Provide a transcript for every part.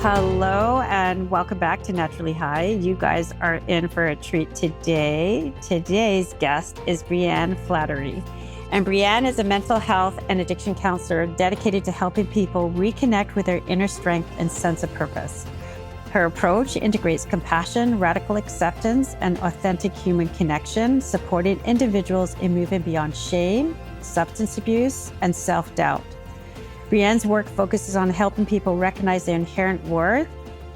Hello and welcome back to Naturally High. You guys are in for a treat today. Today's guest is Brianne Flaherty. And Brianne is a mental health and addiction counselor dedicated to helping people reconnect with their inner strength and sense of purpose. Her approach integrates compassion, radical acceptance, and authentic human connection, supporting individuals in moving beyond shame, substance abuse, and self-doubt. Brianne's work focuses on helping people recognize their inherent worth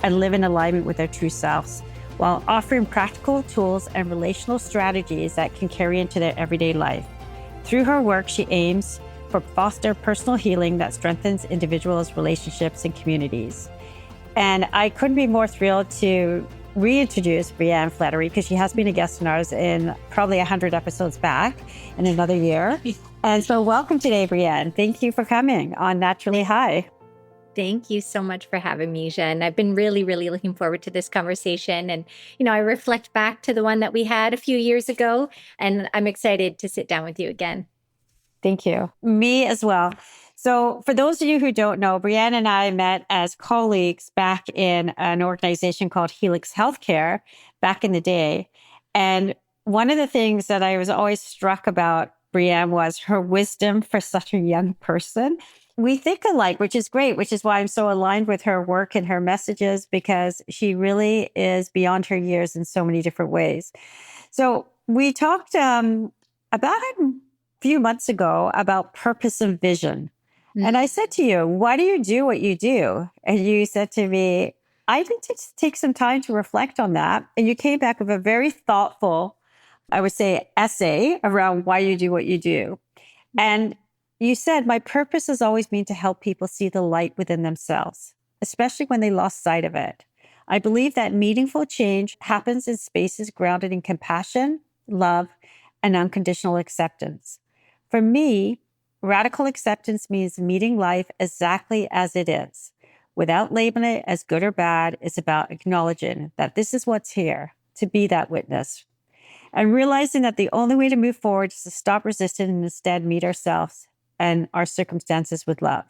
and live in alignment with their true selves, while offering practical tools and relational strategies that can carry into their everyday life. Through her work, she aims to foster personal healing that strengthens individuals' relationships and communities. And I couldn't be more thrilled to reintroduce Brianne Flaherty because she has been a guest of ours in probably 100 episodes back in another year. And so welcome today, Brianne. Thank you for coming on Naturally High. Thank you so much for having me, Jeanne. I've been really, really looking forward to this conversation. And, I reflect back to the one that we had a few years ago, and I'm excited to sit down with you again. Thank you. Me as well. So for those of you who don't know, Brianne and I met as colleagues back in an organization called Helix Healthcare back in the day. And one of the things that I was always struck about Brianne was her wisdom for such a young person. We think alike, which is great, which is why I'm so aligned with her work and her messages, because she really is beyond her years in so many different ways. So we talked about a few months ago about purpose and vision. And I said to you, why do you do what you do? And you said to me, I need to take some time to reflect on that. And you came back with a very thoughtful, I would say, essay around why you do what you do. And you said, my purpose has always been to help people see the light within themselves, especially when they lost sight of it. I believe that meaningful change happens in spaces grounded in compassion, love, and unconditional acceptance. For me, radical acceptance means meeting life exactly as it is, without labeling it as good or bad. It's about acknowledging that this is what's here, to be that witness, and realizing that the only way to move forward is to stop resisting and instead meet ourselves and our circumstances with love.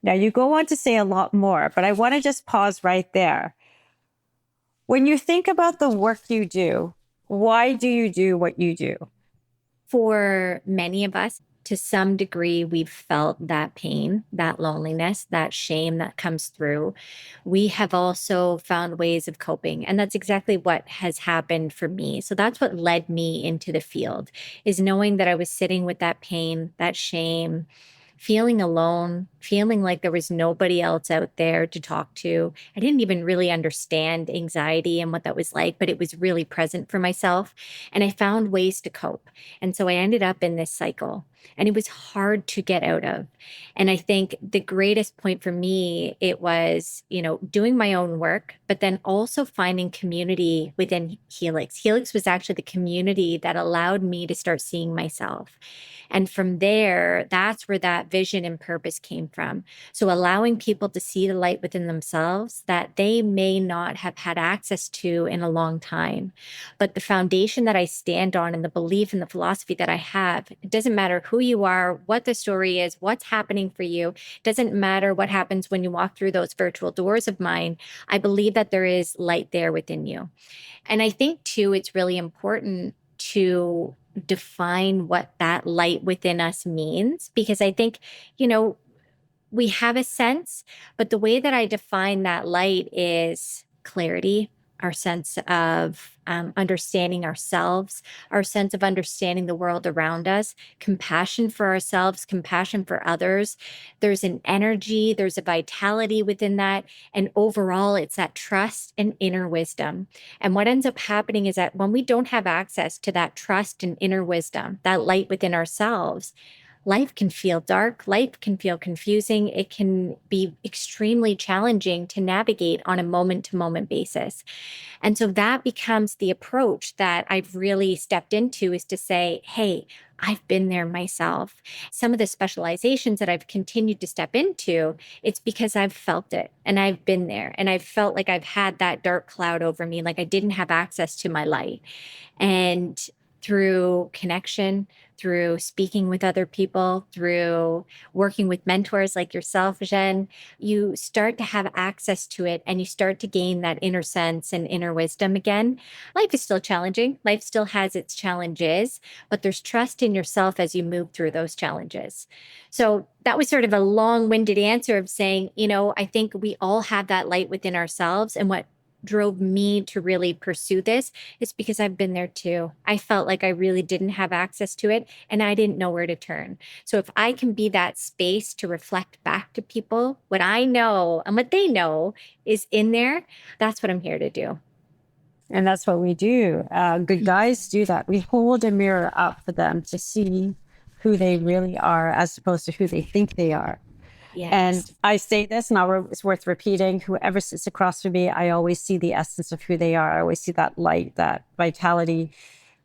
Now, you go on to say a lot more, but I want to just pause right there. When you think about the work you do, why do you do what you do? For many of us, to some degree, we've felt that pain, that loneliness, that shame that comes through. We have also found ways of coping. And that's exactly what has happened for me. So that's what led me into the field, is knowing that I was sitting with that pain, that shame, feeling alone, feeling like there was nobody else out there to talk to. I didn't even really understand anxiety and what that was like, but it was really present for myself. And I found ways to cope. And so I ended up in this cycle, and it was hard to get out of. And I think the greatest point for me, it was, doing my own work, but then also finding community within Helix. Helix was actually the community that allowed me to start seeing myself. And from there, that's where that vision and purpose came from. So allowing people to see the light within themselves that they may not have had access to in a long time. But the foundation that I stand on and the belief and the philosophy that I have, it doesn't matter who you are, what the story is, what's happening for you. It doesn't matter what happens when you walk through those virtual doors of mine. I believe that there is light there within you. And I think too, it's really important to define what that light within us means, because I think, we have a sense, but the way that I define that light is clarity, our sense of understanding ourselves, our sense of understanding the world around us, compassion for ourselves, compassion for others. There's an energy, there's a vitality within that. And overall, it's that trust and inner wisdom. And what ends up happening is that when we don't have access to that trust and inner wisdom, that light within ourselves, life can feel dark, life can feel confusing. It can be extremely challenging to navigate on a moment-to-moment basis. And so that becomes the approach that I've really stepped into, is to say, hey, I've been there myself. Some of the specializations that I've continued to step into, it's because I've felt it and I've been there and I've felt like I've had that dark cloud over me, like I didn't have access to my light. And through connection, through speaking with other people, through working with mentors like yourself, Jeanne, you start to have access to it and you start to gain that inner sense and inner wisdom again. Life is still challenging. Life still has its challenges, but there's trust in yourself as you move through those challenges. So that was sort of a long-winded answer of saying, I think we all have that light within ourselves. And what drove me to really pursue this is because I've been there too. I felt like I really didn't have access to it and I didn't know where to turn. So if I can be that space to reflect back to people what I know and what they know is in there, that's what I'm here to do. And that's what we do. Good guys do that. We hold a mirror up for them to see who they really are as opposed to who they think they are. Yes. And I say this, and it's worth repeating, whoever sits across from me, I always see the essence of who they are. I always see that light, that vitality,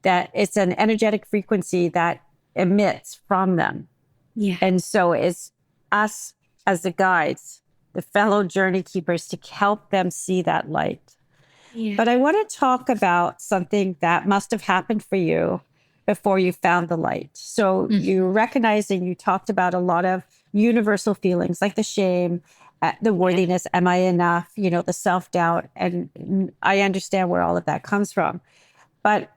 that it's an energetic frequency that emits from them. Yeah. And so it's us as the guides, the fellow journey keepers, to help them see that light. Yeah. But I want to talk about something that must have happened for you before you found the light. So you recognize and you talked about a lot of universal feelings like the shame, the worthiness, am I enough, the self-doubt. And I understand where all of that comes from. But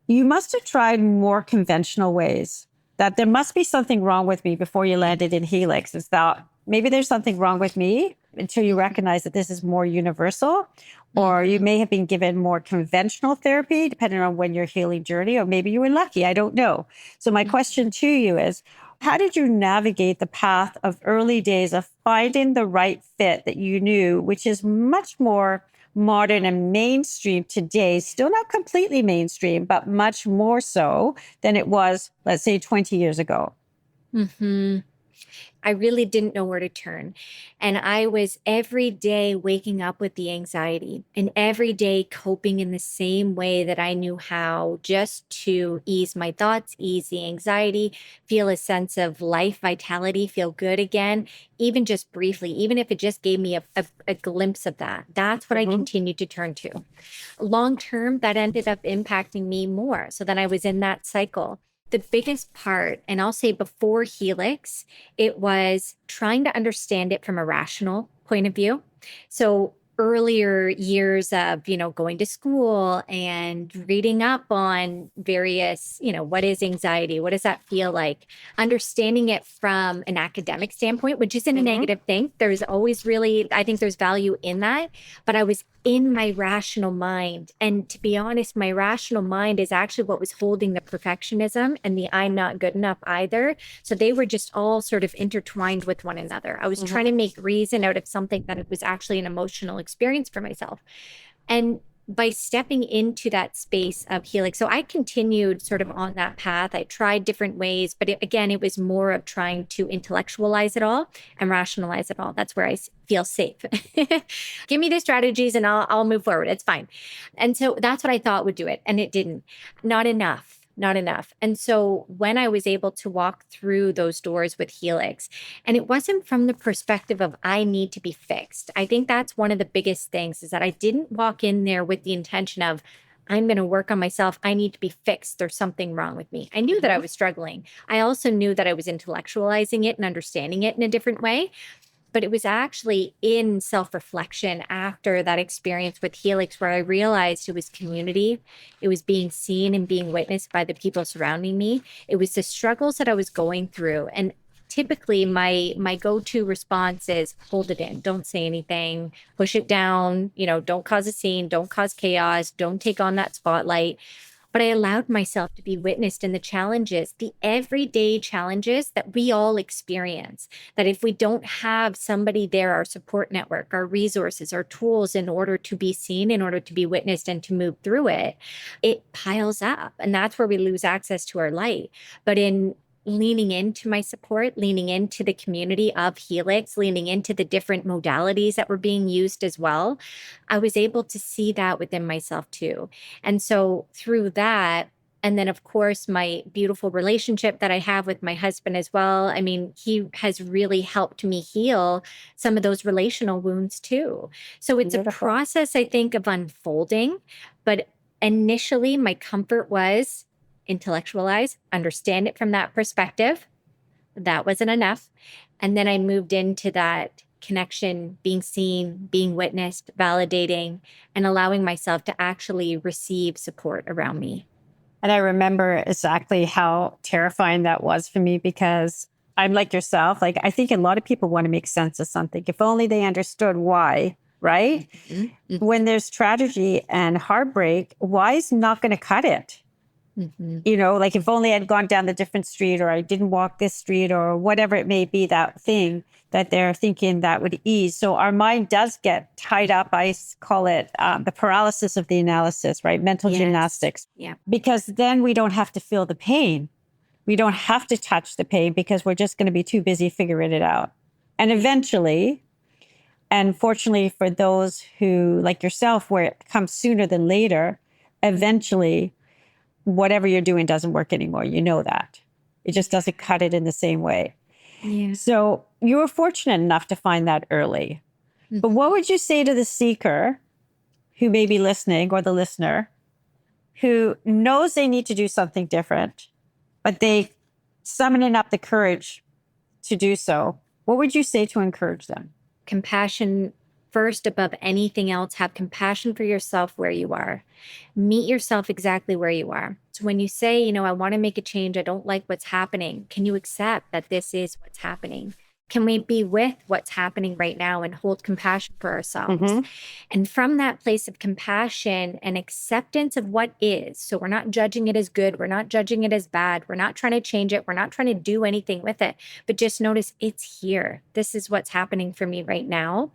you must have tried more conventional ways, that there must be something wrong with me before you landed in Helix. Is that maybe there's something wrong with me until you recognize that this is more universal, or you may have been given more conventional therapy depending on when your healing journey, or maybe you were lucky. I don't know. So my question to you is, how did you navigate the path of early days of finding the right fit that you knew, which is much more modern and mainstream today, still not completely mainstream, but much more so than it was, let's say, 20 years ago? I really didn't know where to turn. And I was every day waking up with the anxiety and every day coping in the same way that I knew how, just to ease my thoughts, ease the anxiety, feel a sense of life, vitality, feel good again, even just briefly, even if it just gave me a glimpse of that. That's what I continued to turn to. Long term, that ended up impacting me more. So then I was in that cycle. The biggest part, and I'll say before Helix, it was trying to understand it from a rational point of view. So earlier years of, going to school and reading up on various, what is anxiety? What does that feel like? Understanding it from an academic standpoint, which isn't a negative thing. There's always I think there's value in that. But I was in my rational mind. And to be honest, my rational mind is actually what was holding the perfectionism and the I'm not good enough either. So they were just all sort of intertwined with one another. I was trying to make reason out of something that it was actually an emotional experience for myself. And by stepping into that space of Helix, so I continued sort of on that path. I tried different ways, but again, it was more of trying to intellectualize it all and rationalize it all. That's where I feel safe. Give me the strategies and I'll move forward. It's fine. And so that's what I thought would do it. And it didn't. Not enough. And so when I was able to walk through those doors with Helix, and it wasn't from the perspective of I need to be fixed. I think that's one of the biggest things, is that I didn't walk in there with the intention of I'm going to work on myself. I need to be fixed. There's something wrong with me. I knew that I was struggling. I also knew that I was intellectualizing it and understanding it in a different way. But it was actually in self-reflection after that experience with Helix where I realized it was community. It was being seen and being witnessed by the people surrounding me. It was the struggles that I was going through. And typically my go-to response is hold it in, don't say anything, push it down, don't cause a scene, don't cause chaos, don't take on that spotlight. But I allowed myself to be witnessed in the challenges, the everyday challenges that we all experience. That if we don't have somebody there, our support network, our resources, our tools in order to be seen, in order to be witnessed and to move through it, it piles up. And that's where we lose access to our light. But in leaning into my support, leaning into the community of Helix, leaning into the different modalities that were being used as well, I was able to see that within myself too. And so through that, and then of course, my beautiful relationship that I have with my husband as well. I mean, he has really helped me heal some of those relational wounds too. So it's a process, I think, of unfolding. But initially, my comfort was intellectualize, understand it from that perspective. That wasn't enough. And then I moved into that connection, being seen, being witnessed, validating, and allowing myself to actually receive support around me. And I remember exactly how terrifying that was for me because I'm like yourself. Like, I think a lot of people want to make sense of something. If only they understood why, right? Mm-hmm. When there's tragedy and heartbreak, why is not going to cut it? Mm-hmm. You know, like if only I'd gone down the different street or I didn't walk this street or whatever it may be, that thing that they're thinking that would ease. So our mind does get tied up. I call it the paralysis of the analysis, right? Mental gymnastics. Yeah. Because then we don't have to feel the pain. We don't have to touch the pain because we're just going to be too busy figuring it out. And eventually, and fortunately for those who, like yourself, where it comes sooner than later, eventually whatever you're doing doesn't work anymore. You know that. It just doesn't cut it in the same way. Yeah. So you were fortunate enough to find that early. Mm-hmm. But what would you say to the seeker who may be listening or the listener who knows they need to do something different, but they summoning up the courage to do so? What would you say to encourage them? Compassion first above anything else. Have compassion for yourself where you are. Meet yourself exactly where you are. So when you say, you know, I want to make a change, I don't like what's happening, can you accept that this is what's happening? Can we be with what's happening right now and hold compassion for ourselves? Mm-hmm. And from that place of compassion and acceptance of what is, so we're not judging it as good, we're not judging it as bad, we're not trying to change it, we're not trying to do anything with it, but just notice it's here. This is what's happening for me right now.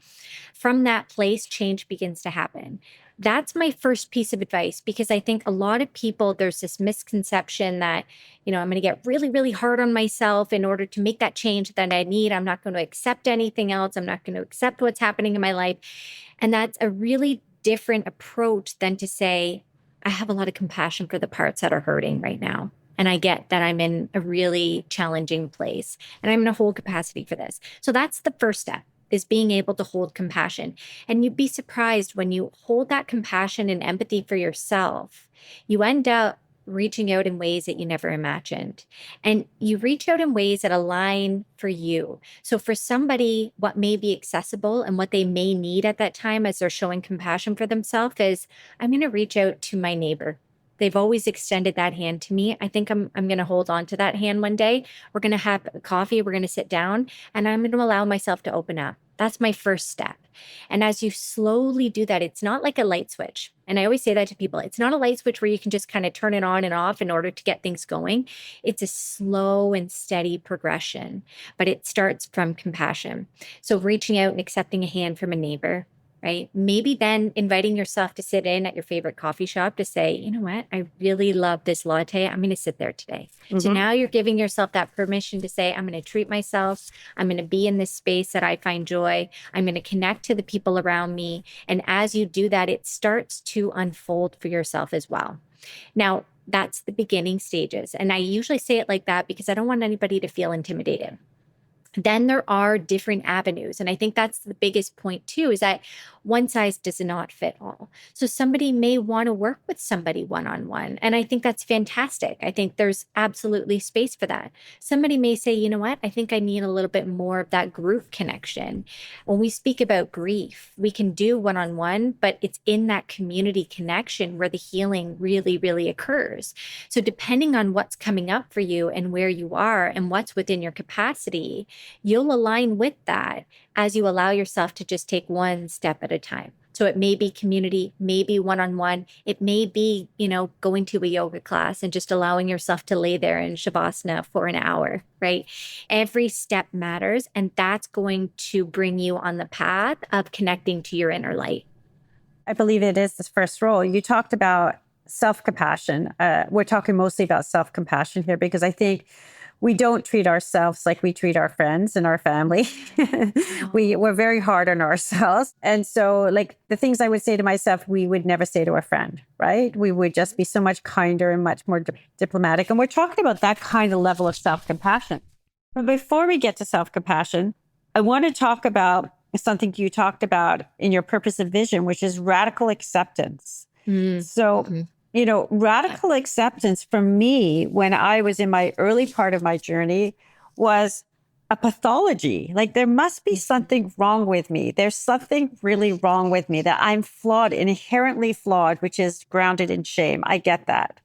From that place, change begins to happen. That's my first piece of advice, because I think a lot of people, there's this misconception that, you know, I'm going to get really, really hard on myself in order to make that change that I need. I'm not going to accept anything else. I'm not going to accept what's happening in my life. And that's a really different approach than to say, I have a lot of compassion for the parts that are hurting right now. And I get that I'm in a really challenging place and I'm in a whole capacity for this. So that's the first step, is being able to hold compassion. And you'd be surprised when you hold that compassion and empathy for yourself, you end up reaching out in ways that you never imagined. And you reach out in ways that align for you. So for somebody, what may be accessible and what they may need at that time as they're showing compassion for themselves is, I'm going to reach out to my neighbor. They've always extended that hand to me. I think I'm going to hold on to that hand one day. We're going to have coffee. We're going to sit down and I'm going to allow myself to open up. That's my first step. And as you slowly do that, it's not like a light switch. And I always say that to people. It's not a light switch where you can just kind of turn it on and off in order to get things going. It's a slow and steady progression, but it starts from compassion. So reaching out and accepting a hand from a neighbor, right? Maybe then inviting yourself to sit in at your favorite coffee shop to say, you know what, I really love this latte. I'm going to sit there today. Mm-hmm. So now you're giving yourself that permission to say, I'm going to treat myself. I'm going to be in this space that I find joy. I'm going to connect to the people around me. And as you do that, it starts to unfold for yourself as well. Now, that's the beginning stages. And I usually say it like that because I don't want anybody to feel intimidated. Then there are different avenues. And I think that's the biggest point too, is that one size does not fit all. So somebody may want to work with somebody one-on-one. And I think that's fantastic. I think there's absolutely space for that. Somebody may say, you know what, I think I need a little bit more of that group connection. When we speak about grief, we can do one-on-one, but it's in that community connection where the healing really, really occurs. So depending on what's coming up for you and where you are and what's within your capacity, you'll align with that as you allow yourself to just take one step at a time. So it may be community, maybe one-on-one. It may be, you know, going to a yoga class and just allowing yourself to lay there in Shavasana for an hour, right? Every step matters. And that's going to bring you on the path of connecting to your inner light. I believe it is this first role. You talked about self-compassion. We're talking mostly about self-compassion here because I think we don't treat ourselves like we treat our friends and our family. We're very hard on ourselves. And so like the things I would say to myself, we would never say to a friend, right? We would just be so much kinder and much more diplomatic. And we're talking about that kind of level of self-compassion. But before we get to self-compassion, I want to talk about something you talked about in your purpose of vision, which is radical acceptance. So radical acceptance for me when I was in my early part of my journey was a pathology. Like there must be something wrong with me. There's something really wrong with me, that I'm flawed, inherently flawed, which is grounded in shame. I get that.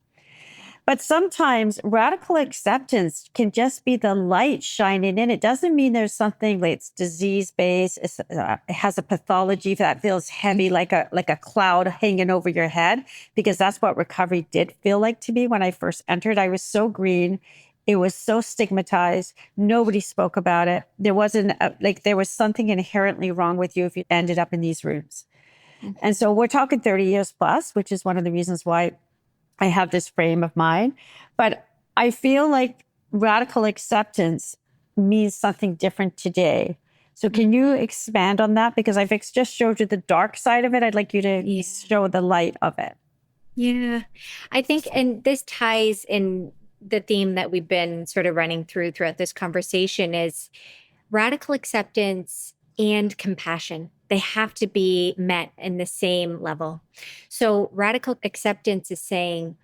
But sometimes radical acceptance can just be the light shining in. It doesn't mean there's something like it's disease based. It has a pathology that feels heavy, like a cloud hanging over your head, because that's what recovery did feel like to me when I first entered. I was so green. It was so stigmatized. Nobody spoke about it. There wasn't there was something inherently wrong with you if you ended up in these rooms. And so we're talking 30 years plus, which is one of the reasons why I have this frame of mind. But I feel like radical acceptance means something different today. So can you expand on that? Because I've just showed you the dark side of it. I'd like you to show the light of it. Yeah, I think, and this ties in the theme that we've been sort of running throughout this conversation is radical acceptance and compassion. They have to be met in the same level. So radical acceptance is saying,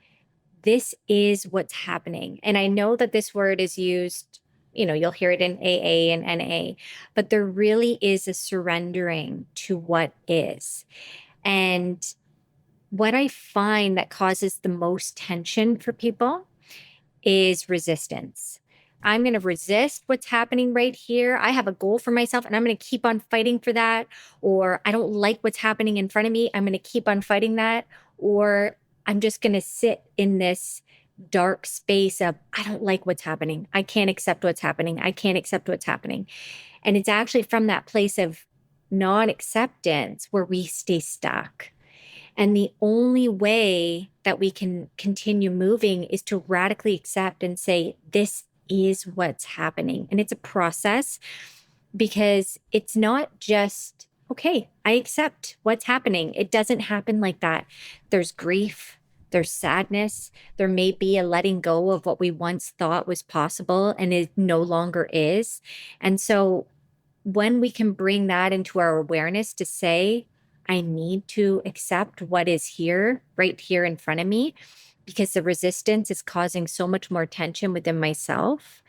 this is what's happening. And I know that this word is used, you'll hear it in AA and NA, but there really is a surrendering to what is. And what I find that causes the most tension for people is resistance. I'm going to resist what's happening right here. I have a goal for myself and I'm going to keep on fighting for that. Or I don't like what's happening in front of me. I'm going to keep on fighting that. Or I'm just going to sit in this dark space of, I don't like what's happening. I can't accept what's happening. I can't accept what's happening. And it's actually from that place of non-acceptance where we stay stuck. And the only way that we can continue moving is to radically accept and say, this is what's happening. And it's a process, because it's not just, okay, I accept what's happening. It doesn't happen like that. There's grief, there's sadness, there may be a letting go of what we once thought was possible and it no longer is. And so when we can bring that into our awareness to say, I need to accept what is here, right here in front of me, because the resistance is causing so much more tension within myself.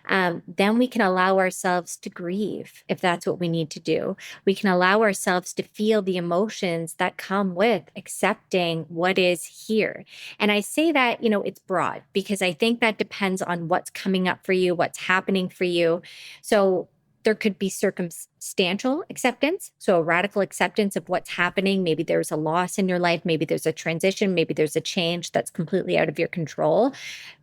Then we can allow ourselves to grieve if that's what we need to do. We can allow ourselves to feel the emotions that come with accepting what is here. And I say that, it's broad, because I think that depends on what's coming up for you, what's happening for you. So there could be circumstantial acceptance, so a radical acceptance of what's happening. Maybe there's a loss in your life. Maybe there's a transition. Maybe there's a change that's completely out of your control.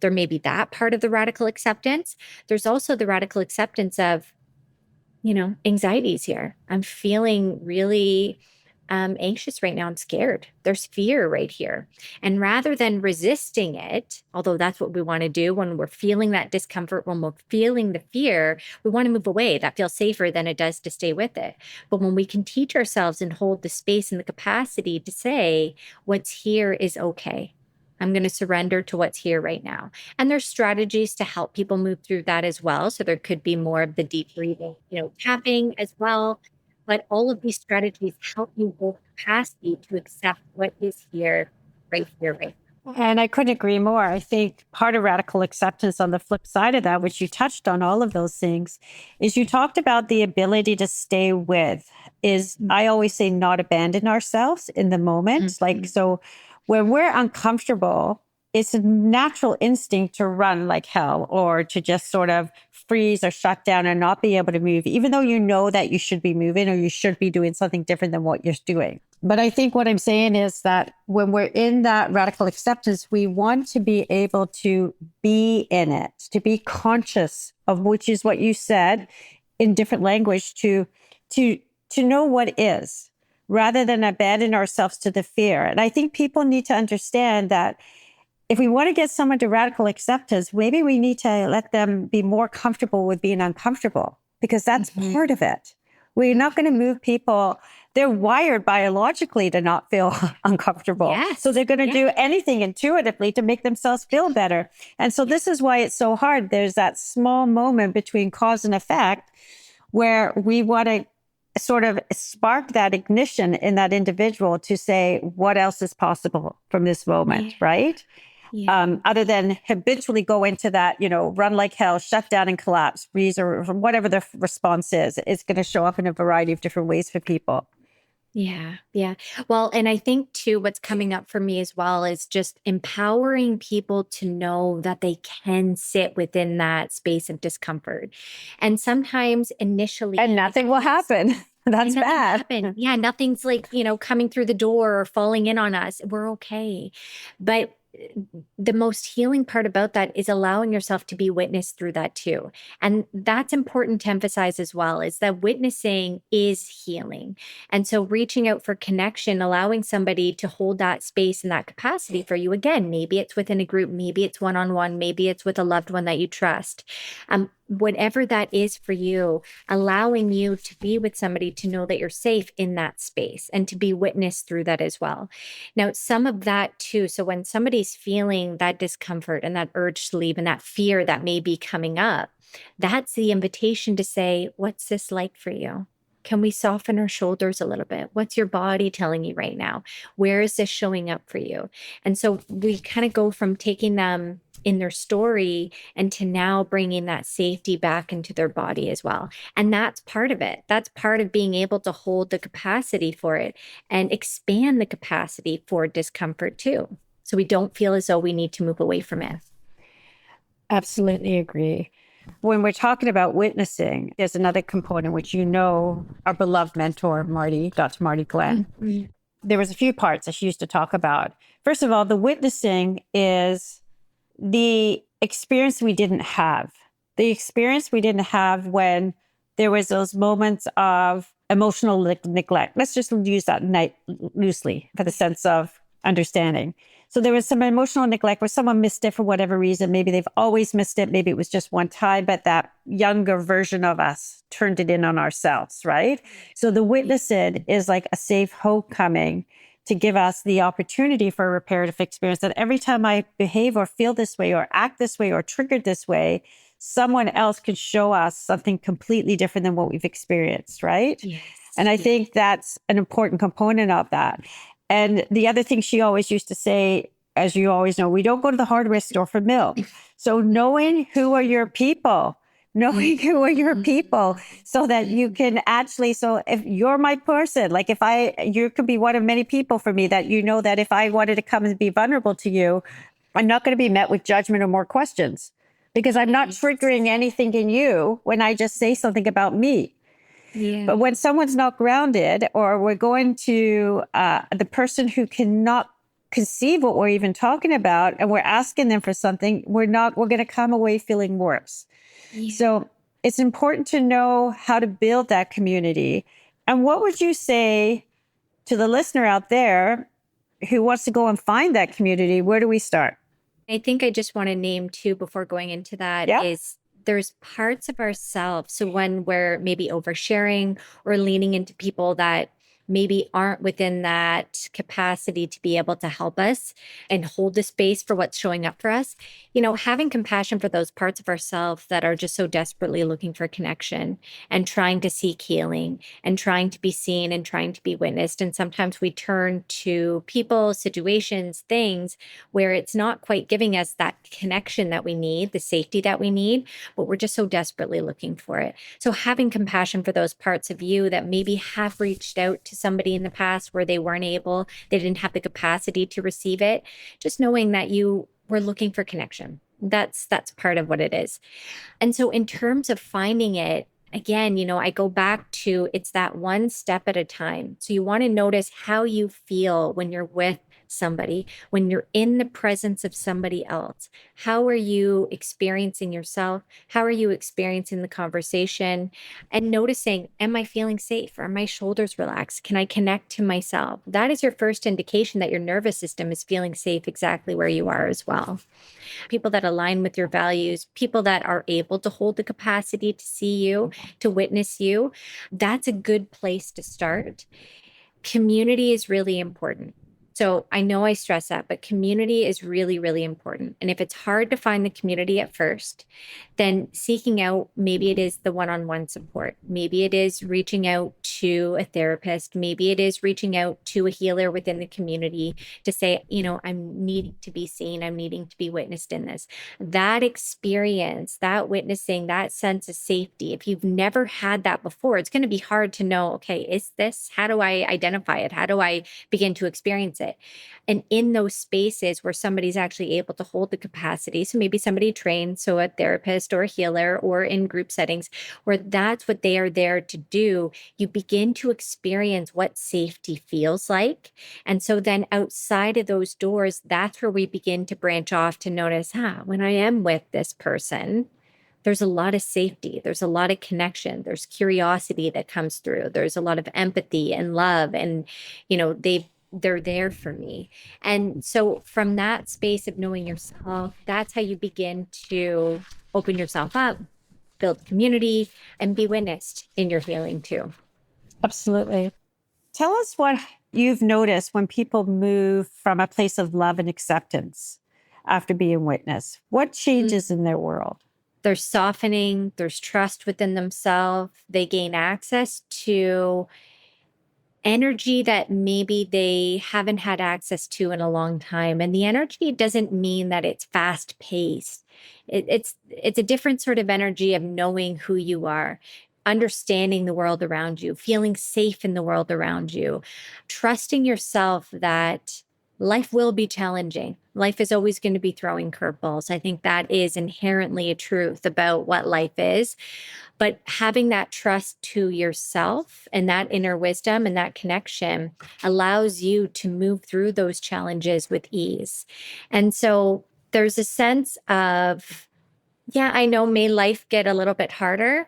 There may be that part of the radical acceptance. There's also the radical acceptance of, anxieties here. I'm feeling really anxious right now. I'm scared. There's fear right here. And rather than resisting it, although that's what we want to do when we're feeling that discomfort, when we're feeling the fear, we want to move away. That feels safer than it does to stay with it. But when we can teach ourselves and hold the space and the capacity to say, what's here is okay. I'm going to surrender to what's here right now. And there's strategies to help people move through that as well. So there could be more of the deep breathing, tapping as well. But all of these strategies help you build capacity to accept what is here, right here, right now. And I couldn't agree more. I think part of radical acceptance on the flip side of that, which you touched on all of those things, is you talked about the ability to stay with, I always say, not abandon ourselves in the moment. So when we're uncomfortable, it's a natural instinct to run like hell, or to just sort of freeze or shut down and not be able to move, even though you know that you should be moving or you should be doing something different than what you're doing. But I think what I'm saying is that when we're in that radical acceptance, we want to be able to be in it, to be conscious of, which is what you said in different language, to know what is, rather than abandon ourselves to the fear. And I think people need to understand that if we want to get someone to radical acceptance, maybe we need to let them be more comfortable with being uncomfortable, because that's part of it. We're not going to move people. They're wired biologically to not feel uncomfortable. Yes. So they're going to do anything intuitively to make themselves feel better. And so this is why it's so hard. There's that small moment between cause and effect where we want to sort of spark that ignition in that individual to say, what else is possible from this moment, right? Other than habitually go into that, run like hell, shut down and collapse, freeze, or whatever the response is. It's going to show up in a variety of different ways for people. Yeah. Yeah. Well, and I think too, what's coming up for me as well is just empowering people to know that they can sit within that space of discomfort. And sometimes initially, And nothing will happen. That's bad. Yeah. Nothing's like, coming through the door or falling in on us. We're okay. But the most healing part about that is allowing yourself to be witnessed through that too. And that's important to emphasize as well, is that witnessing is healing. And so reaching out for connection, allowing somebody to hold that space and that capacity for you. Again, maybe it's within a group, maybe it's one-on-one, maybe it's with a loved one that you trust. Whatever that is for you, allowing you to be with somebody to know that you're safe in that space and to be witnessed through that as well. Now, some of that too. So when somebody's feeling that discomfort and that urge to leave and that fear that may be coming up, that's the invitation to say, what's this like for you? Can we soften our shoulders a little bit? What's your body telling you right now? Where is this showing up for you? And so we kind of go from taking them in their story and to now bringing that safety back into their body as well. And that's part of it. That's part of being able to hold the capacity for it and expand the capacity for discomfort too. So we don't feel as though we need to move away from it. Absolutely agree. When we're talking about witnessing, there's another component which our beloved mentor, Dr. Marty Glenn. Mm-hmm. There was a few parts that she used to talk about. First of all, the witnessing is the experience we didn't have. The experience we didn't have when there was those moments of emotional neglect. Let's just use that loosely for the sense of understanding. So there was some emotional neglect where someone missed it for whatever reason. Maybe they've always missed it. Maybe it was just one time, but that younger version of us turned it in on ourselves, right? So the witnessing is like a safe homecoming to give us the opportunity for a reparative experience, that every time I behave or feel this way or act this way or triggered this way, someone else could show us something completely different than what we've experienced, right? Yes. And I think that's an important component of that. And the other thing she always used to say, as you always know, we don't go to the hardware store for milk. So knowing who are your people, so that you can actually, so if you're my person, like you could be one of many people for me that that if I wanted to come and be vulnerable to you, I'm not going to be met with judgment or more questions because I'm not triggering anything in you when I just say something about me. Yeah. But when someone's not grounded, or we're going to the person who cannot conceive what we're even talking about, and we're asking them for something, we're going to come away feeling worse. Yeah. So it's important to know how to build that community. And what would you say to the listener out there who wants to go and find that community? Where do we start? I think I just want to name too, before going into that, is there's parts of ourselves. So when we're maybe oversharing or leaning into people that maybe aren't within that capacity to be able to help us and hold the space for what's showing up for us, having compassion for those parts of ourselves that are just so desperately looking for connection and trying to seek healing and trying to be seen and trying to be witnessed. And sometimes we turn to people, situations, things where it's not quite giving us that connection that we need, the safety that we need, but we're just so desperately looking for it. So having compassion for those parts of you that maybe have reached out to somebody in the past where they weren't able, they didn't have the capacity to receive it, just knowing that you were looking for connection. That's part of what it is. And so in terms of finding it, again, I go back to, it's that one step at a time. So you want to notice how you feel when you're with somebody, when you're in the presence of somebody else. How are you experiencing yourself? How are you experiencing the conversation? And noticing, am I feeling safe? Are my shoulders relaxed? Can I connect to myself? That is your first indication that your nervous system is feeling safe exactly where you are as well. People that align with your values, people that are able to hold the capacity to see you, to witness you, that's a good place to start. Community is really important. So I know I stress that, but community is really, really important. And if it's hard to find the community at first, then seeking out, maybe it is the one-on-one support. Maybe it is reaching out to a therapist. Maybe it is reaching out to a healer within the community to say, I'm needing to be seen. I'm needing to be witnessed in this. That experience, that witnessing, that sense of safety, if you've never had that before, it's going to be hard to know, okay, is this, how do I identify it? How do I begin to experience it? And in those spaces where somebody's actually able to hold the capacity, so maybe somebody trained, so a therapist or a healer, or in group settings where that's what they are there to do, you begin to experience what safety feels like. And so then outside of those doors, that's where we begin to branch off to notice, when I am with this person, there's a lot of safety. There's a lot of connection. There's curiosity that comes through. There's a lot of empathy and love. And, they're there for me. And so from that space of knowing yourself, that's how you begin to open yourself up, build community, and be witnessed in your healing too. Absolutely. Tell us what you've noticed when people move from a place of love and acceptance after being witnessed. What changes in their world? There's softening, there's trust within themselves. They gain access to energy that maybe they haven't had access to in a long time. And the energy doesn't mean that it's fast paced. It's a different sort of energy of knowing who you are, understanding the world around you, feeling safe in the world around you, trusting yourself that life will be challenging. Life is always going to be throwing curveballs. I think that is inherently a truth about what life is. But having that trust to yourself and that inner wisdom and that connection allows you to move through those challenges with ease. And so there's a sense of, I know, may life get a little bit harder,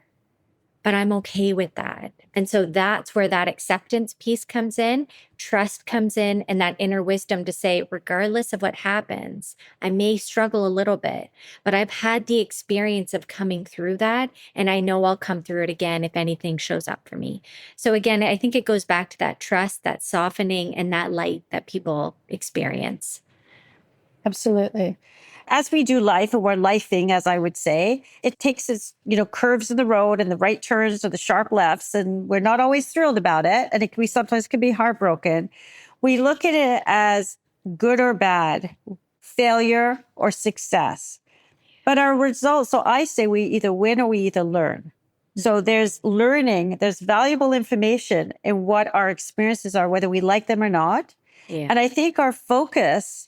but I'm okay with that. And so that's where that acceptance piece comes in, trust comes in, and that inner wisdom to say, regardless of what happens, I may struggle a little bit, but I've had the experience of coming through that, and I know I'll come through it again if anything shows up for me. So again, I think it goes back to that trust, that softening, and that light that people experience. Absolutely. As we do life, or we're lifing, as I would say, it takes us, curves in the road and the right turns or the sharp lefts, and we're not always thrilled about it. And we sometimes can be heartbroken. We look at it as good or bad, failure or success. But our results, so I say we either win or we either learn. So there's learning, there's valuable information in what our experiences are, whether we like them or not. Yeah. And I think our focus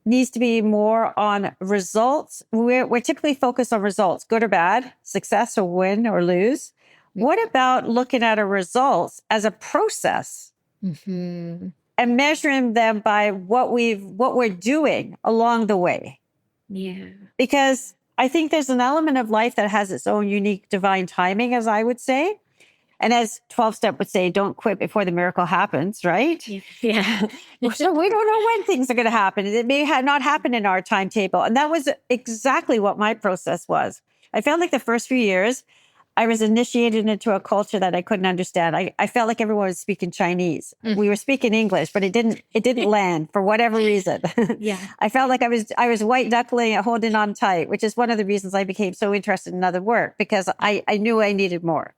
needs to be more on results. We're typically focused on results, good or bad, success or win or lose. What about looking at our results as a process and measuring them by what we're doing along the way? Yeah. Because I think there's an element of life that has its own unique divine timing, as I would say. And as 12-step would say, don't quit before the miracle happens, right? Yeah. So we don't know when things are going to happen. It may not happen in our timetable. And that was exactly what my process was. I felt like the first few years, I was initiated into a culture that I couldn't understand. I felt like everyone was speaking Chinese. We were speaking English, but it didn't land for whatever reason. Yeah. I felt like I was white knuckling, holding on tight, which is one of the reasons I became so interested in other work, because I knew I needed more.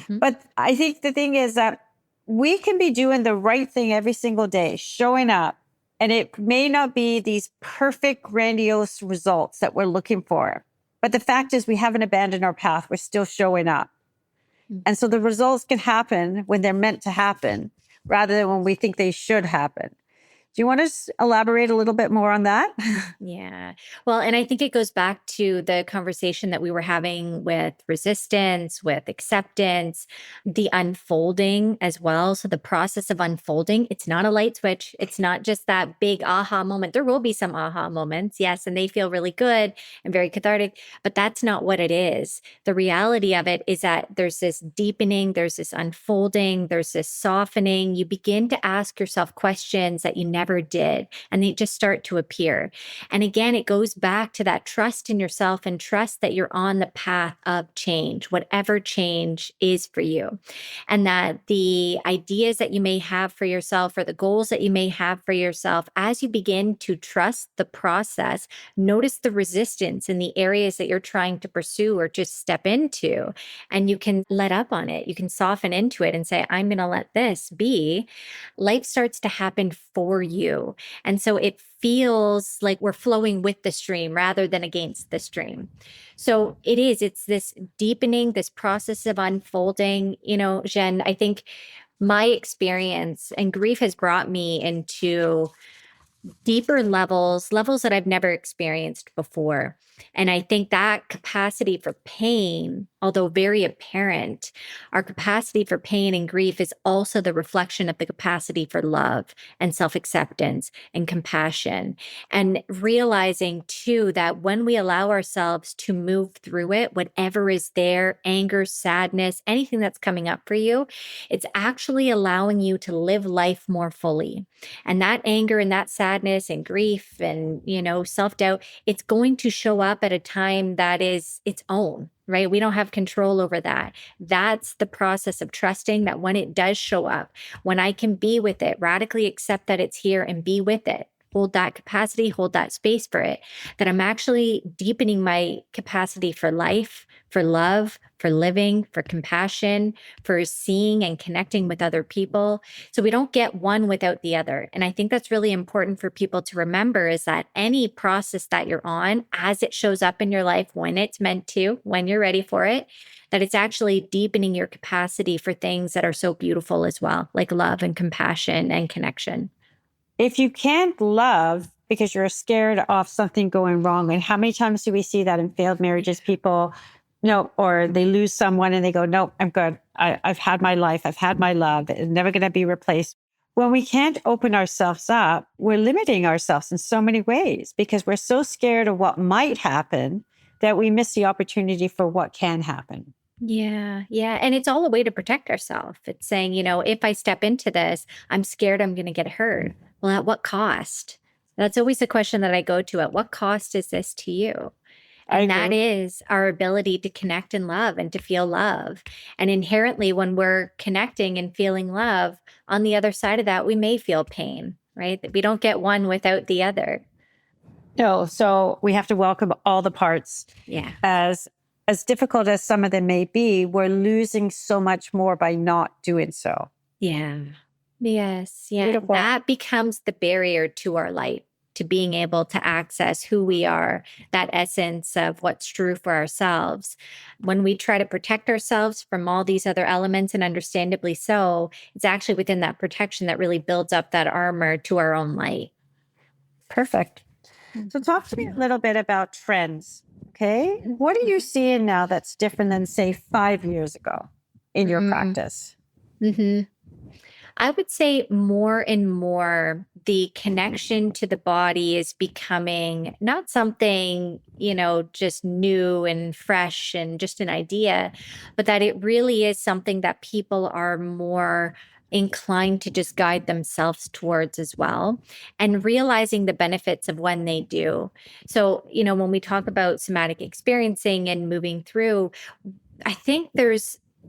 But I think the thing is that we can be doing the right thing every single day, showing up, and it may not be these perfect, grandiose results that we're looking for. But the fact is we haven't abandoned our path. We're still showing up. And so the results can happen when they're meant to happen rather than when we think they should happen. Do you want to elaborate a little bit more on that? Yeah. Well, and I think it goes back to the conversation that we were having with resistance, with acceptance, the unfolding as well. So the process of unfolding, it's not a light switch. It's not just that big aha moment. There will be some aha moments, yes, and they feel really good and very cathartic, but that's not what it is. The reality of it is that there's this deepening, there's this unfolding, there's this softening. You begin to ask yourself questions that you never never did. And they just start to appear. And again, it goes back to that trust in yourself and trust that you're on the path of change, whatever change is for you. And that the ideas that you may have for yourself or the goals that you may have for yourself, as you begin to trust the process, notice the resistance in the areas that you're trying to pursue or just step into, and you can let up on it. You can soften into it and say, I'm going to let this be. Life starts to happen for you. And so it feels like we're flowing with the stream rather than against the stream. So it's this deepening, this process of unfolding. Jeanne, I think my experience and grief has brought me into deeper levels that I've never experienced before. And I think that capacity for pain, although very apparent, our capacity for pain and grief is also the reflection of the capacity for love and self-acceptance and compassion. And realizing too that when we allow ourselves to move through it, whatever is there, anger, sadness, anything that's coming up for you, it's actually allowing you to live life more fully. And that anger and that sadness and grief and, self-doubt, it's going to show up at a time that is its own, right? We don't have control over that. That's the process of trusting that when it does show up, when I can be with it, radically accept that it's here and be with it, hold that capacity, hold that space for it, that I'm actually deepening my capacity for life, for love, for living, for compassion, for seeing and connecting with other people. So we don't get one without the other. And I think that's really important for people to remember, is that any process that you're on, as it shows up in your life, when it's meant to, when you're ready for it, that it's actually deepening your capacity for things that are so beautiful as well, like love and compassion and connection. If you can't love because you're scared of something going wrong, and how many times do we see that in failed marriages? People, no, or they lose someone and they go, no, I'm good. I've had my life. I've had my love. It's never going to be replaced. When we can't open ourselves up, we're limiting ourselves in so many ways because we're so scared of what might happen that we miss the opportunity for what can happen. Yeah. Yeah. And it's all a way to protect ourselves. It's saying, if I step into this, I'm scared I'm going to get hurt. Well, at what cost? That's always the question that I go to. At what cost is this to you? I And that agree. is our ability to connect and love and to feel love. And inherently, when we're connecting and feeling love, on the other side of that, we may feel pain, right? That we don't get one without the other. No, so we have to welcome all the parts. Yeah. As difficult as some of them may be, we're losing so much more by not doing so. Yeah. Yes. Yeah. Beautiful. That becomes the barrier to our light, to being able to access who we are, that essence of what's true for ourselves. When we try to protect ourselves from all these other elements, and understandably so, it's actually within that protection that really builds up that armor to our own light. Perfect. So talk to me a little bit about trends. Okay. What are you seeing now that's different than, say, 5 years ago in your practice? Mm-hmm. I would say more and more the connection to the body is becoming not something, just new and fresh and just an idea, but that it really is something that people are more inclined to just guide themselves towards as well, and realizing the benefits of when they do. So, when we talk about somatic experiencing and moving through, I think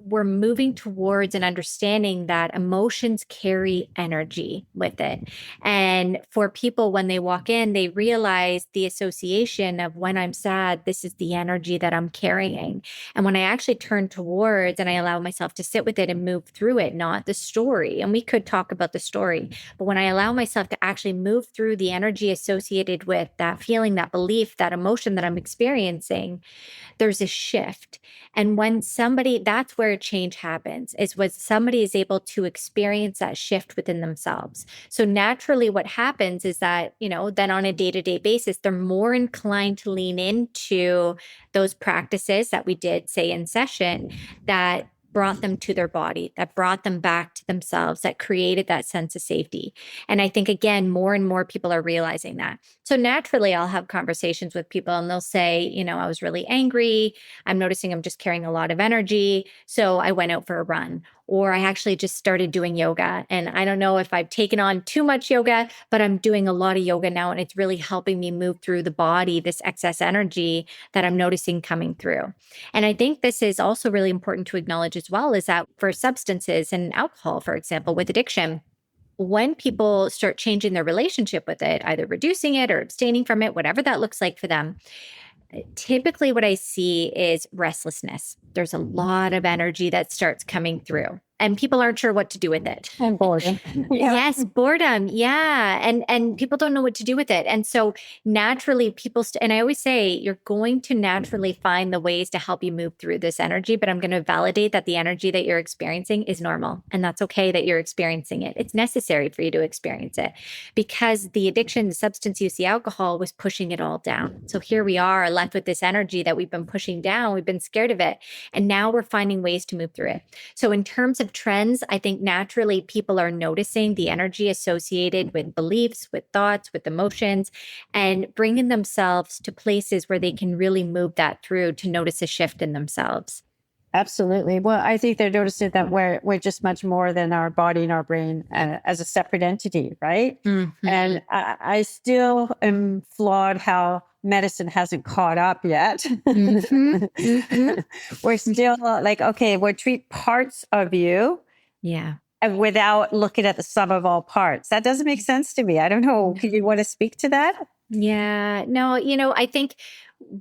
we're moving towards an understanding that emotions carry energy with it. And for people, when they walk in, they realize the association of, when I'm sad, this is the energy that I'm carrying. And when I actually turn towards and I allow myself to sit with it and move through it, not the story, and we could talk about the story, but when I allow myself to actually move through the energy associated with that feeling, that belief, that emotion that I'm experiencing, there's a shift. And when that's where change happens, is when somebody is able to experience that shift within themselves. So naturally, what happens is that, then on a day-to-day basis, they're more inclined to lean into those practices that we did, say, in session, that brought them to their body, that brought them back to themselves, that created that sense of safety. And I think, again, more and more people are realizing that. So naturally, I'll have conversations with people and they'll say, I was really angry. I'm noticing I'm just carrying a lot of energy. So I went out for a run. or I actually just started doing yoga. And I don't know if I've taken on too much yoga, but I'm doing a lot of yoga now. And it's really helping me move through the body, this excess energy that I'm noticing coming through. And I think this is also really important to acknowledge as well, is that for substances and alcohol, for example, with addiction, when people start changing their relationship with it, either reducing it or abstaining from it, whatever that looks like for them, typically what I see is restlessness. There's a lot of energy that starts coming through, and people aren't sure what to do with it. And boredom. Yeah. Yes, boredom. Yeah. And people don't know what to do with it. And so naturally and I always say you're going to naturally find the ways to help you move through this energy, but I'm going to validate that the energy that you're experiencing is normal, and that's okay that you're experiencing it. It's necessary for you to experience it, because the addiction, the substance use, the alcohol was pushing it all down. So here we are left with this energy that we've been pushing down. We've been scared of it. And now we're finding ways to move through it. So in terms of trends, I think naturally people are noticing the energy associated with beliefs, with thoughts, with emotions, and bringing themselves to places where they can really move that through to notice a shift in themselves. Absolutely. Well, I think they're noticing that we're just much more than our body and our brain as a separate entity, right? Mm-hmm. And I still am flawed how medicine hasn't caught up yet. Mm-hmm. Mm-hmm. We're still like, okay, we'll treat parts of you Yeah. and without looking at the sum of all parts. That doesn't make sense to me. I don't know. Do you want to speak to that? Yeah. No, I think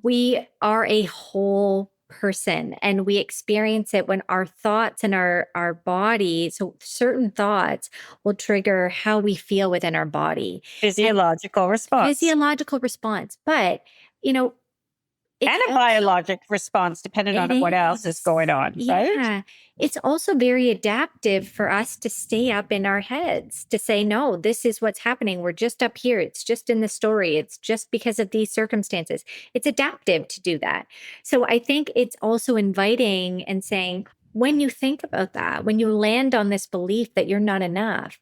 we are a whole person, and we experience it when our thoughts and our body, so certain thoughts will trigger how we feel within our body. Physiological response. Physiological response. But, it's And a biologic response, depending on what else is going on, right? Yeah. It's also very adaptive for us to stay up in our heads, to say, no, this is what's happening. We're just up here. It's just in the story. It's just because of these circumstances. It's adaptive to do that. So I think it's also inviting and saying, when you think about that, when you land on this belief that you're not enough,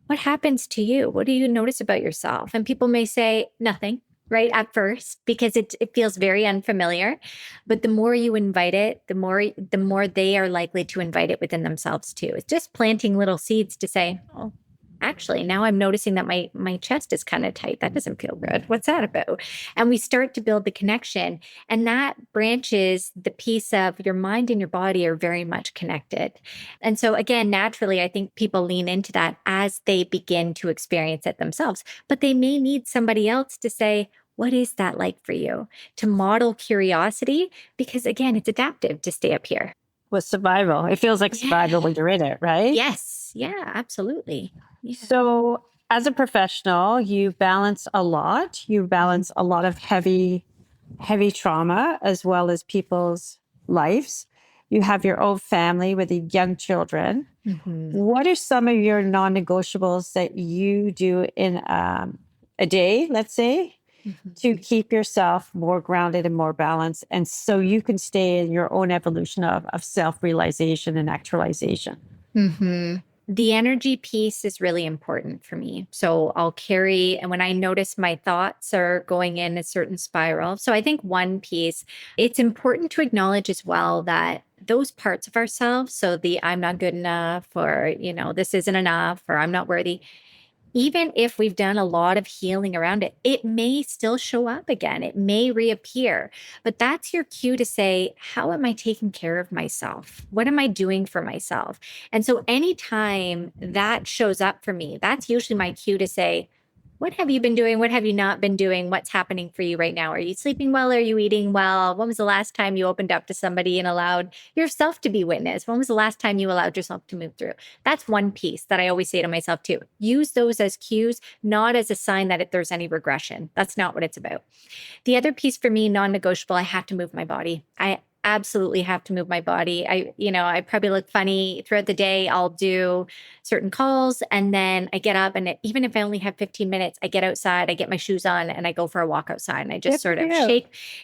what happens to you? What do you notice about yourself? And people may say nothing, right, at first, because it feels very unfamiliar. But the more you invite it, the more they are likely to invite it within themselves too. It's just planting little seeds to say, oh, actually, now I'm noticing that my chest is kind of tight. That doesn't feel good. What's that about? And we start to build the connection, and that branches the piece of your mind and your body are very much connected. And so again, naturally, I think people lean into that as they begin to experience it themselves, but they may need somebody else to say, what is that like for you? To model curiosity, because again, it's adaptive to stay up here. With survival. It feels like survival when you're in it, right? Yes. Yeah, absolutely. Yeah. So as a professional, you balance a lot. You balance a lot of heavy trauma as well as people's lives. You have your own family with the young children. Mm-hmm. What are some of your non-negotiables that you do in a day, let's say, to keep yourself more grounded and more balanced, and so you can stay in your own evolution of self-realization and actualization? Mm-hmm. The energy piece is really important for me. So I'll carry, and when I notice my thoughts are going in a certain spiral. So I think one piece, it's important to acknowledge as well that those parts of ourselves, so the I'm not good enough, or, this isn't enough, or I'm not worthy, even if we've done a lot of healing around it, it may still show up again. It may reappear. But that's your cue to say, how am I taking care of myself? What am I doing for myself? And so anytime that shows up for me, that's usually my cue to say, what have you been doing? What have you not been doing? What's happening for you right now? Are you sleeping well? Are you eating well? When was the last time you opened up to somebody and allowed yourself to be witnessed? When was the last time you allowed yourself to move through? That's one piece that I always say to myself too. Use those as cues, not as a sign that there's any regression. That's not what it's about. The other piece for me, non-negotiable, I have to move my body. I absolutely have to move my body. I probably look funny throughout the day. I'll do certain calls, and then I get up, and even if I only have 15 minutes, I get outside, I get my shoes on, and I go for a walk outside, and I just sort of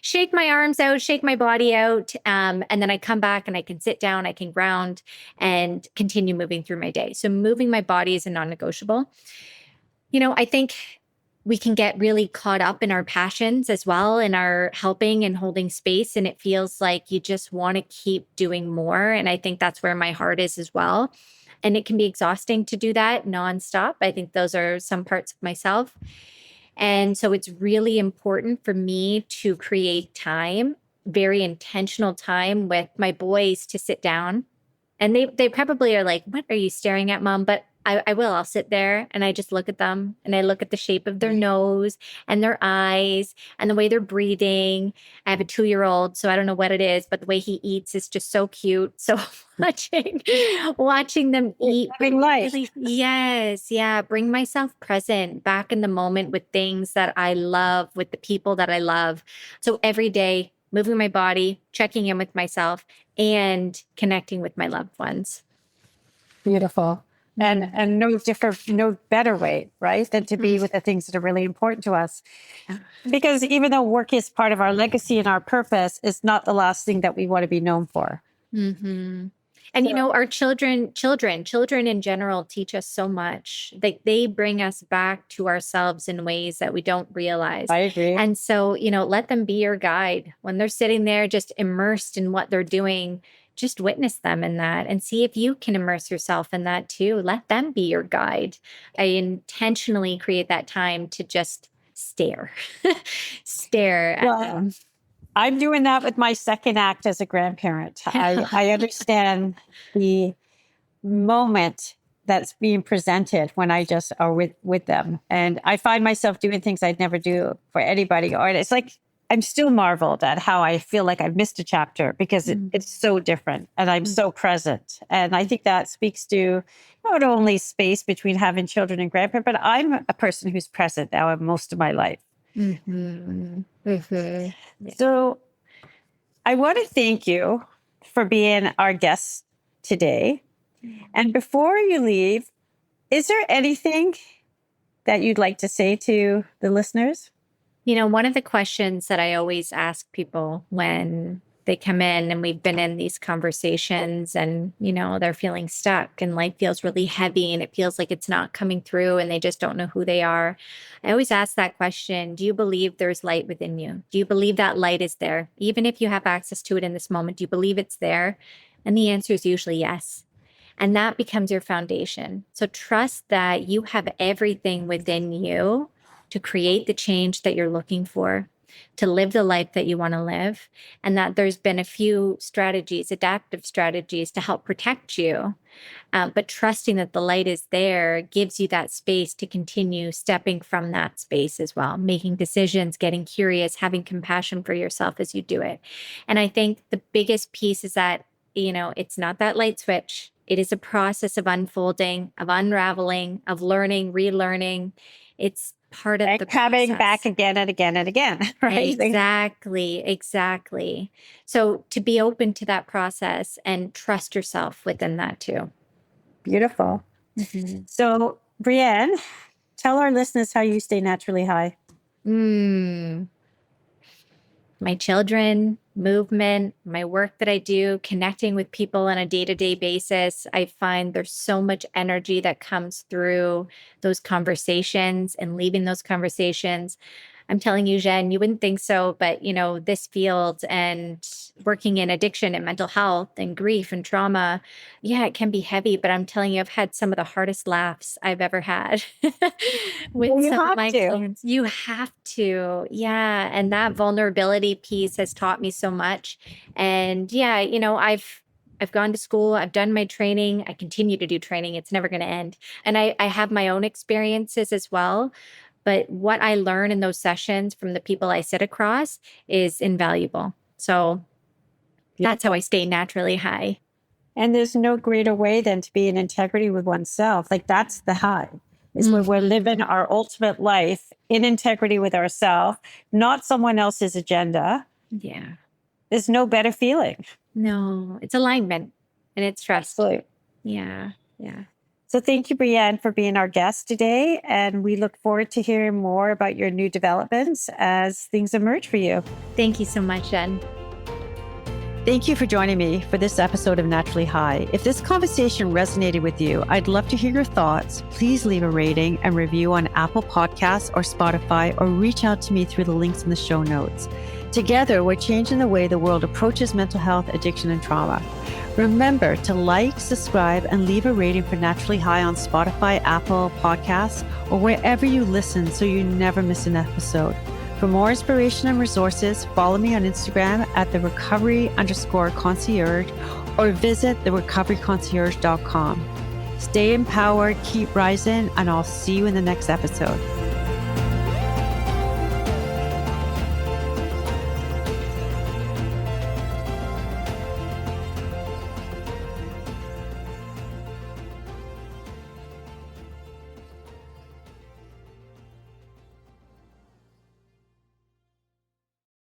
shake my arms out, shake my body out. And then I come back and I can sit down, I can ground and continue moving through my day. So moving my body is a non-negotiable. I think we can get really caught up in our passions as well, in our helping and holding space. And it feels like you just want to keep doing more. And I think that's where my heart is as well. And it can be exhausting to do that nonstop. I think those are some parts of myself. And so it's really important for me to create time, very intentional time with my boys to sit down. And they probably are like, "What are you staring at, Mom?" But I will. I'll sit there and I just look at them and I look at the shape of their nose and their eyes and the way they're breathing. I have a 2-year-old, so I don't know what it is, but the way he eats is just so cute. So watching them eat, Living life. really, yes, yeah, bring myself present back in the moment with things that I love, with the people that I love. So every day, moving my body, checking in with myself, and connecting with my loved ones. Beautiful. And no better way, right, than to be with the things that are really important to us. Because even though work is part of our legacy and our purpose, it's not the last thing that we want to be known for. Mm-hmm. And our children in general teach us so much. They bring us back to ourselves in ways that we don't realize. I agree. And so, let them be your guide. When they're sitting there just immersed in what they're doing, just witness them in that and see if you can immerse yourself in that too. Let them be your guide. I intentionally create that time to just stare at them. I'm doing that with my second act as a grandparent. I understand the moment that's being presented when I just are with them. And I find myself doing things I'd never do for anybody. Or it's like, I'm still marveled at how I feel like I've missed a chapter because it's so different and I'm so present. And I think that speaks to not only space between having children and grandparents, but I'm a person who's present now in most of my life. Mm-hmm. Mm-hmm. Yeah. So I want to thank you for being our guest today. And before you leave, is there anything that you'd like to say to the listeners? One of the questions that I always ask people when they come in and we've been in these conversations and, they're feeling stuck and life feels really heavy and it feels like it's not coming through and they just don't know who they are. I always ask that question, do you believe there's light within you? Do you believe that light is there? Even if you have access to it in this moment, do you believe it's there? And the answer is usually yes. And that becomes your foundation. So trust that you have everything within you to create the change that you're looking for, to live the life that you want to live, and that there's been a few strategies, adaptive strategies to help protect you. But trusting that the light is there gives you that space to continue stepping from that space as well, making decisions, getting curious, having compassion for yourself as you do it. And I think the biggest piece is that, it's not that light switch. It is a process of unfolding, of unraveling, of learning, relearning. It's part of the coming process. Back again and again and again, right? Exactly. So to be open to that process and trust yourself within that too. Beautiful. Mm-hmm. So, Brianne, tell our listeners how you stay naturally high. My children, movement, my work that I do, connecting with people on a day-to-day basis. I find there's so much energy that comes through those conversations and leaving those conversations. I'm telling you, Jeanne, you wouldn't think so, but this field and working in addiction and mental health and grief and trauma, yeah, it can be heavy, but I'm telling you, I've had some of the hardest laughs I've ever had with some of my clients. You have to. Yeah. And that vulnerability piece has taught me so much. And yeah, I've gone to school, I've done my training, I continue to do training. It's never going to end. And I have my own experiences as well. But what I learn in those sessions from the people I sit across is invaluable. So that's how I stay naturally high. And there's no greater way than to be in integrity with oneself. Like that's the high. Is when we're living our ultimate life in integrity with ourselves, not someone else's agenda. Yeah. There's no better feeling. No, it's alignment and it's trust. Absolutely. Yeah. So thank you, Brianne, for being our guest today. And we look forward to hearing more about your new developments as things emerge for you. Thank you so much, Jeanne. Thank you for joining me for this episode of Naturally High. If this conversation resonated with you, I'd love to hear your thoughts. Please leave a rating and review on Apple Podcasts or Spotify, or reach out to me through the links in the show notes. Together, we're changing the way the world approaches mental health, addiction, and trauma. Remember to like, subscribe, and leave a rating for Naturally High on Spotify, Apple Podcasts, or wherever you listen so you never miss an episode. For more inspiration and resources, follow me on Instagram at therecovery_concierge or visit therecoveryconcierge.com. Stay empowered, keep rising, and I'll see you in the next episode.